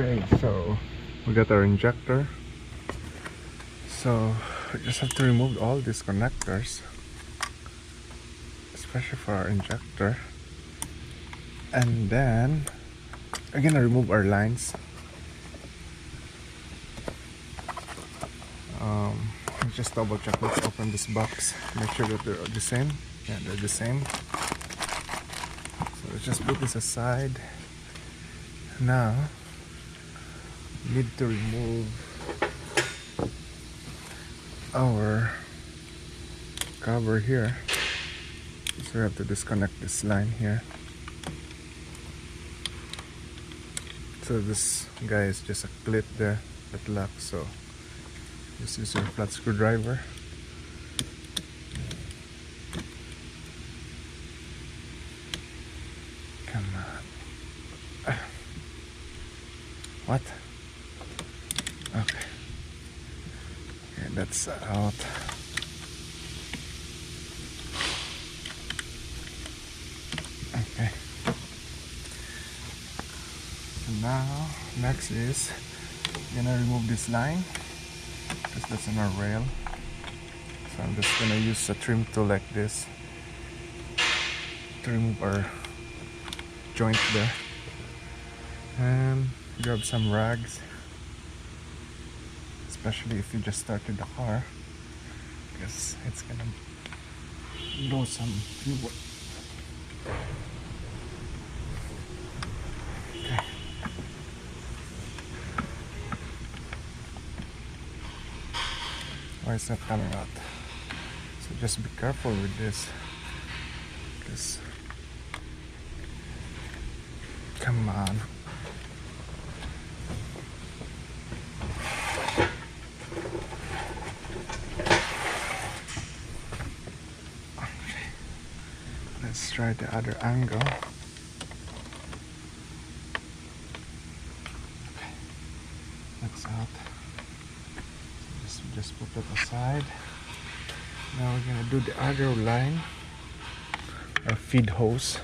Okay, so we got our injector. So we just have to remove all these connectors, especially for our injector. And then we're gonna remove our lines. Just double check. Let's open this box. Make sure that they're the same. Yeah, they're the same. So let's just put this aside. Now we need to remove our cover here. So we have to disconnect this line here. So this guy is just a clip there that locks. So this is your flat screwdriver. Come on. What? Okay. Okay, that's out. Okay. So now, next is gonna remove this line because that's on our rail. So I'm just gonna use a trim tool like this to remove our joint there, and grab some rags, especially if you just started the car, because it's gonna blow some fuel. Okay. Why is that coming out? So just be careful with this, because come on. Okay. Let's try the other angle. Okay. That's out. Just put that aside. Now we're gonna do the other line, our feed hose.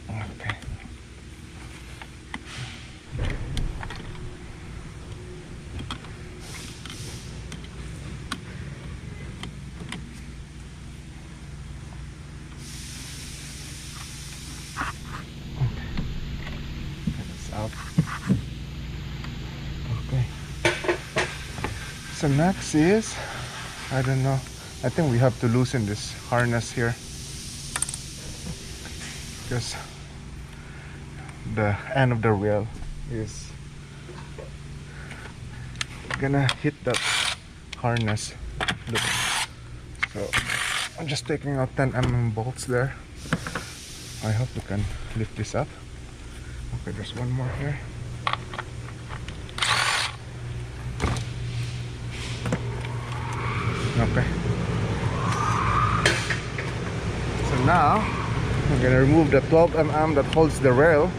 Okay. Out. Okay. So next is, I don't know, I think we have to loosen this harness here, because the end of the rail is gonna hit that harness. Look. So I'm just taking out 10 mm bolts there. I hope we can lift this up. Okay, there's one more here. Okay. So now I'm gonna remove the 12 mm that holds the rail.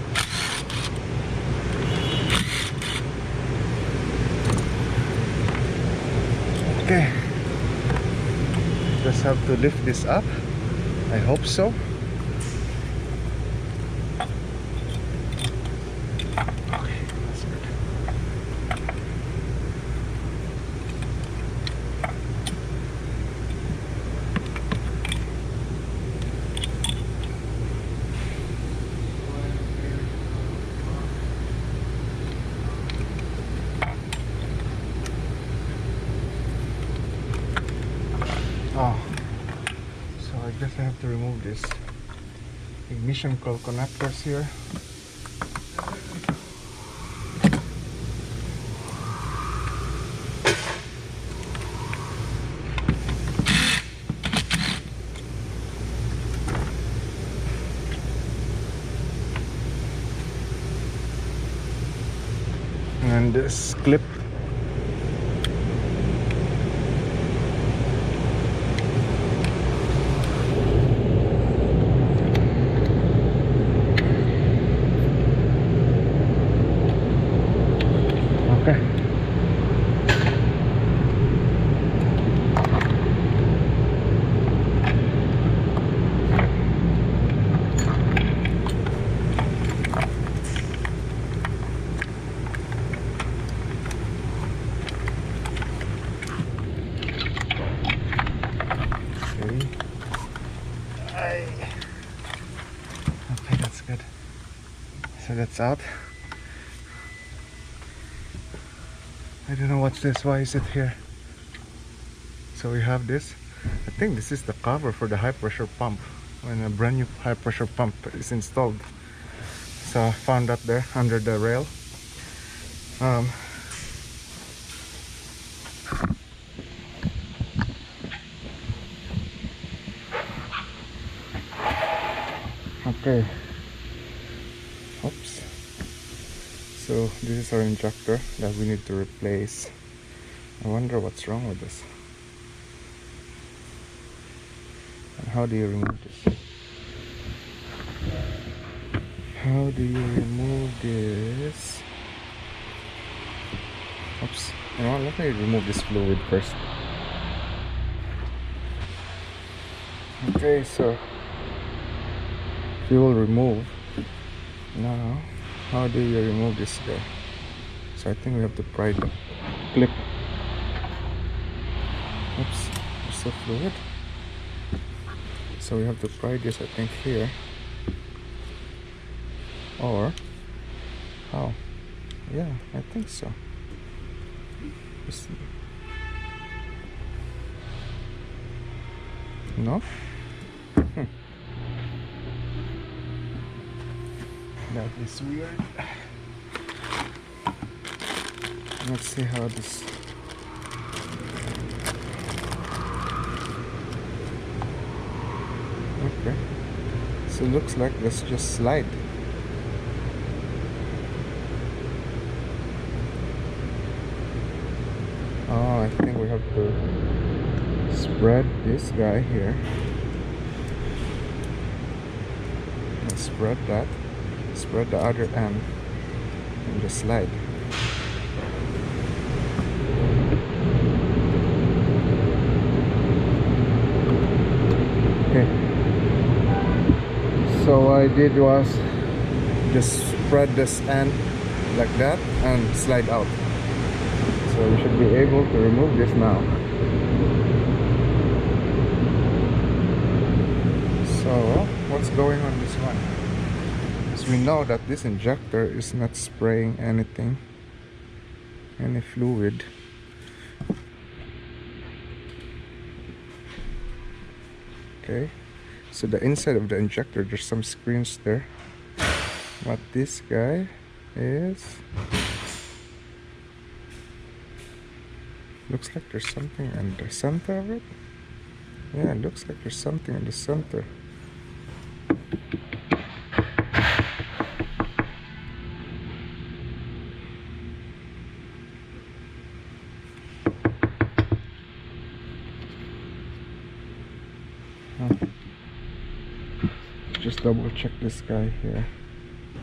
Okay. Just have to lift this up. I hope so. Oh, so I guess I have to remove this ignition coil connectors here. And this clip. Okay. So that's out. I don't know what's this. Why is it here? So we have this. I think this is the cover for the high pressure pump when a brand new high pressure pump is installed. So I found that there under the rail. Okay. Oops. So this is our injector that we need to replace. I wonder what's wrong with this. And how do you remove this? How do you remove this? Oops. You know what? Let me remove this fluid first. Okay, so fuel remove. Now, how do you remove this guy? So I think we have to pry the clip. Oops, there's the fluid. So we have to pry this, I think, here. Or how? Yeah, I think so. No? That is weird. Let's see how this. Okay. So it looks like this just slide. Oh, I think we have to spread this guy here. And spread that. Spread the other end and just slide. Okay. So what I did was just spread this end like that and slide out. So we should be able to remove this now. So what's going on this one? We know that this injector is not spraying anything, any fluid. Okay, so the inside of the injector, there's some screens there, but this guy is, looks like there's something in the center of it. Yeah, it looks like there's something in the center. Just double check this guy here.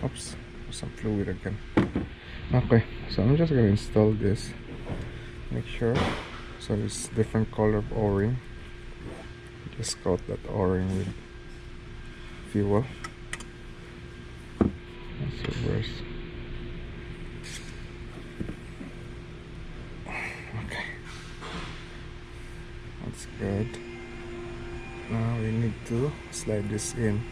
Oops, some fluid again. Okay, so I'm just gonna install this. Make sure. So this different color of O-ring. Just coat that O-ring with fuel. Let's reverse. Okay, that's good. Now we need to slide this in.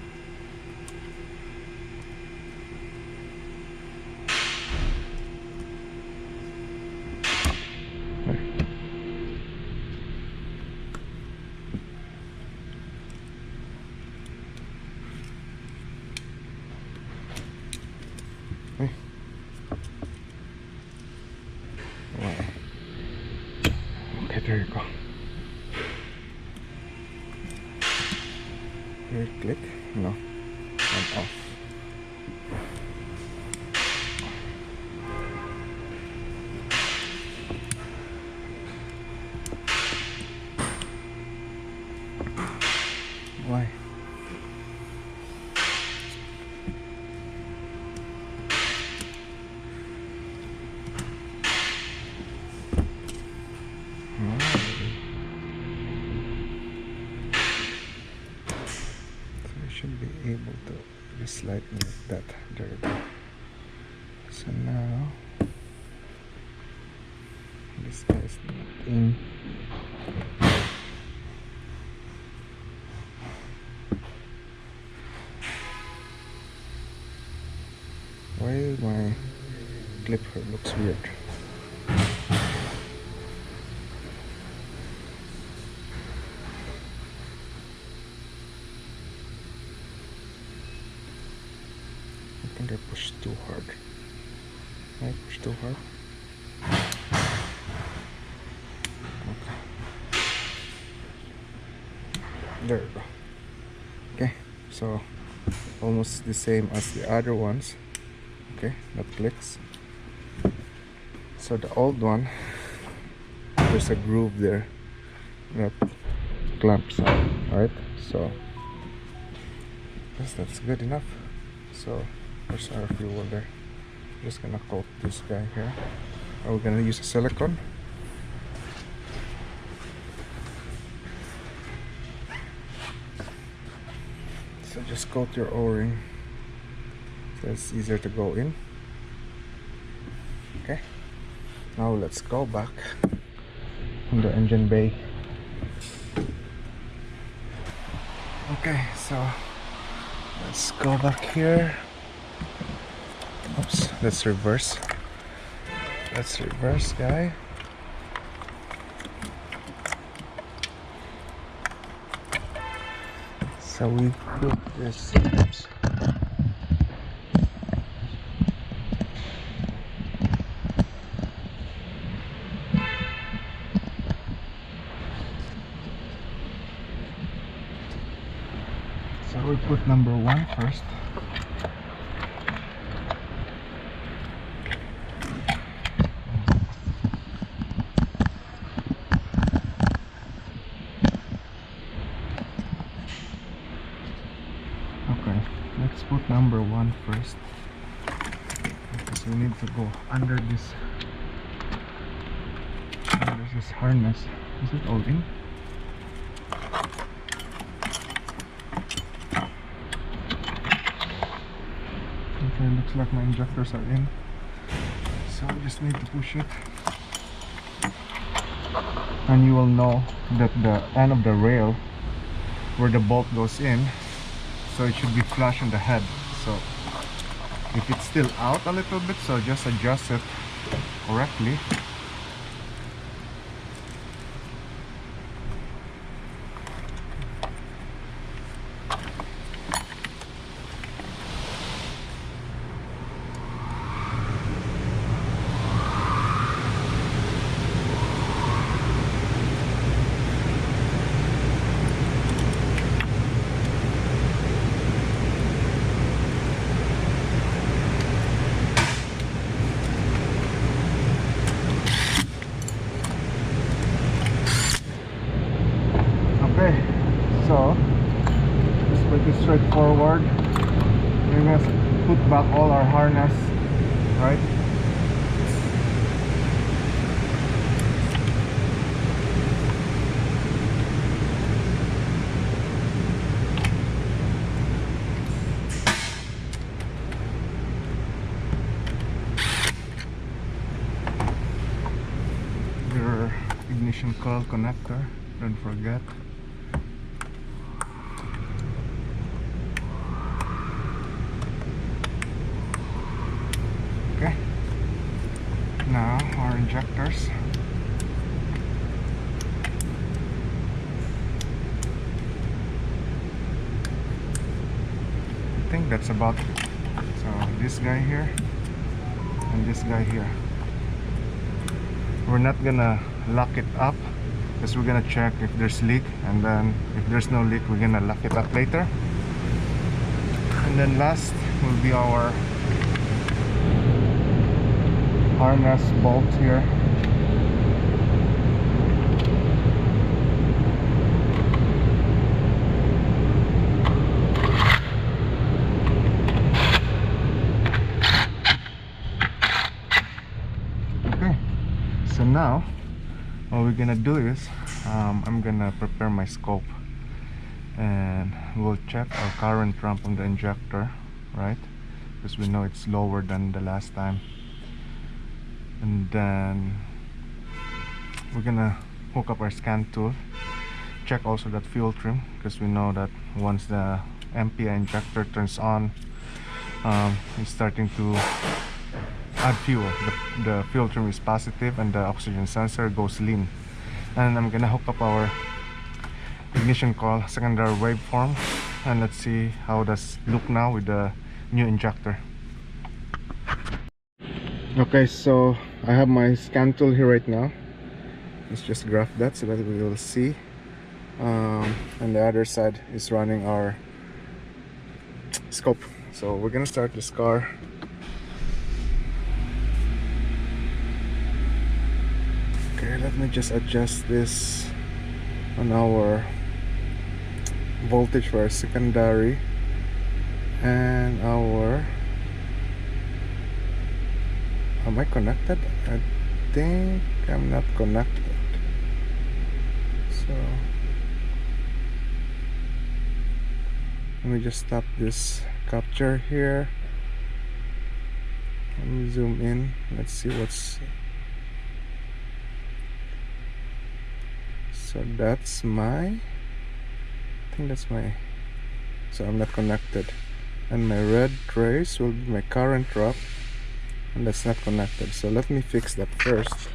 Okay, there you go. Here, click. No, and off. Why? Should be able to just slide like that. There we go. So now this guy's not in. Why my clip here looks weird? I think I pushed too hard. I pushed too hard. Okay. There we go. Okay, so almost the same as the other ones. Okay, that clicks. So the old one, there's a groove there that clamps on, right? So yes, that's good enough. So there's our fuel there. Just gonna coat this guy here. We're gonna use a silicone. So just coat your O-ring so it's easier to go in. Okay, now let's go back in the engine bay. Okay, so let's go back here. Oops, let's reverse. Let's reverse, guy. So we put this. Oops. So we put number 1 first. Okay, let's put number 1 first, because we need to go under this harness. Is it all in? Okay, looks like my injectors are in, so I just need to push it, and you will know that the end of the rail where the bolt goes in, so it should be flush on the head. So if it's still out a little bit, so just adjust it correctly. So it's pretty straightforward. We're gonna put back all our harness, right? Your ignition coil connector, don't forget. Okay, now our injectors. I think that's about it. So this guy here and this guy here. We're not gonna lock it up because we're gonna check if there's leak, and then if there's no leak, we're gonna lock it up later. And then last will be our harness bolts here. Okay, so now what we're gonna do is I'm gonna prepare my scope, and we'll check our current ramp on the injector, right? Because we know it's lower than the last time. And then we're gonna hook up our scan tool, check also that fuel trim, because we know that once the MPI injector turns on, It's starting to add fuel. The fuel trim is positive and the oxygen sensor goes lean. And I'm gonna hook up our ignition coil secondary waveform, and let's see how does look now with the new injector. Okay, so I have my scan tool here right now. Let's just graph that so that we will see. And the other side is running our scope. So we're gonna start this car. Okay, let me just adjust this on our voltage for our secondary and our... Am I connected? I think I'm not connected. So let me just stop this capture here. Let me zoom in. Let's see what's... So that's my... I think that's my... So I'm not connected. And my red trace will be my current drop. And that's not connected. So let me fix that first.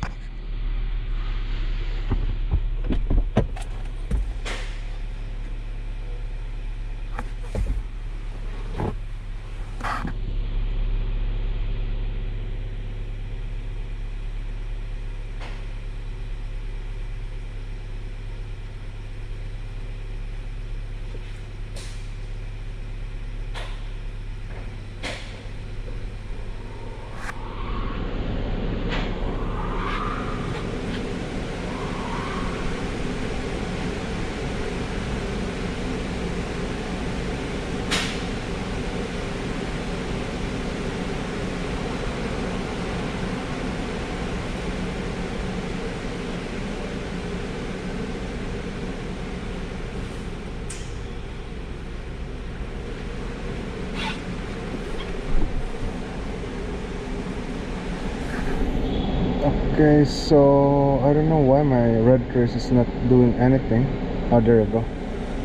Okay, so I don't know why my red trace is not doing anything. Oh, there we go.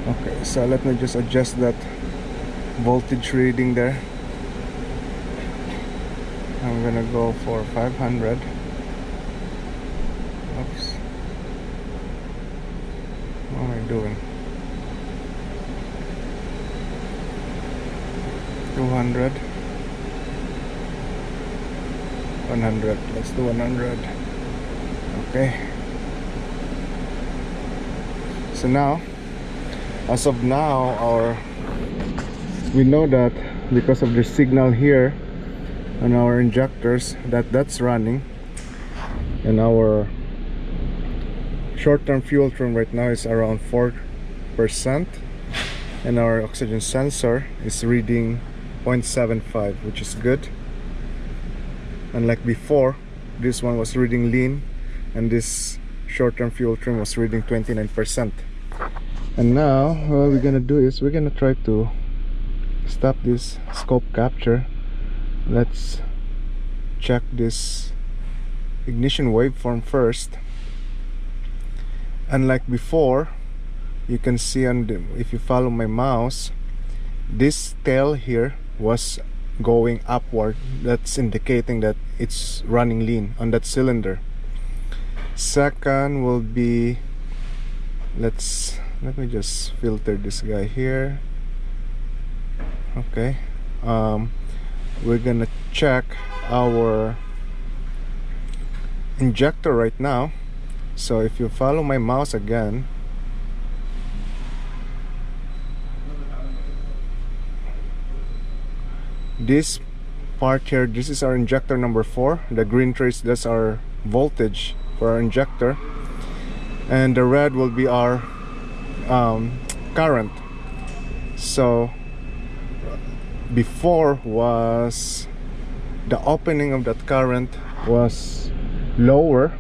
Okay, so let me just adjust that voltage reading there. I'm gonna go for 500. Oops. What am I doing? 200. 100. Let's do 100. Okay. So now, as of now, we know that because of the signal here on our injectors that's running, and our short-term fuel trim right now is around 4%, and our oxygen sensor is reading 0.75, which is good. Unlike before, this one was reading lean, and this short-term fuel trim was reading 29%. And now what we're gonna do is we're gonna try to stop this scope capture. Let's check this ignition waveform first. Unlike before, you can see on the, if you follow my mouse, this tail here was going upward. That's indicating that it's running lean on that cylinder. Second will be, let me just filter this guy here. Okay, we're gonna check our injector right now. So if you follow my mouse again, this part here, this is our injector number 4. The green trace, that's our voltage for our injector, and the red will be our current. So before was the opening of that current was lower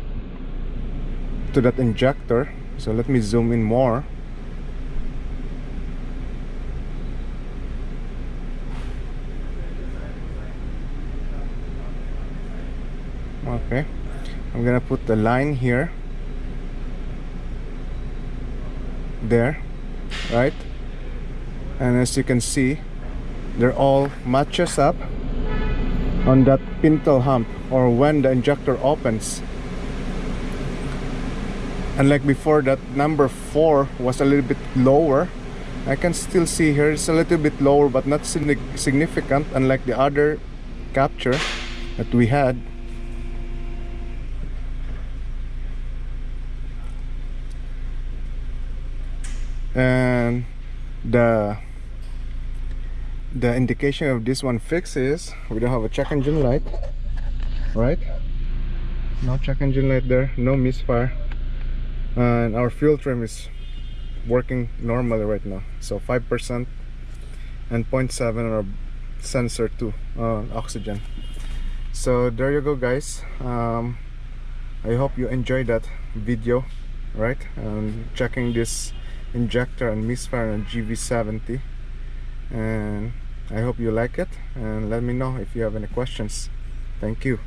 to that injector. So let me zoom in more. Okay, I'm gonna put the line here, there, right? And as you can see, they're all matches up on that pintle hump, or when the injector opens. And like before, that number 4 was a little bit lower. I can still see here it's a little bit lower, but not significant, unlike the other capture that we had. And the indication of this one fix is we don't have a check engine light, right? No check engine light there, no misfire, and our fuel trim is working normally right now. So 5% and 0.7 on our sensor too, oxygen. So there you go, guys. I hope you enjoyed that video, right? Checking this injector and misfire on Gv70, and I hope you like it, and let me know if you have any questions. Thank you.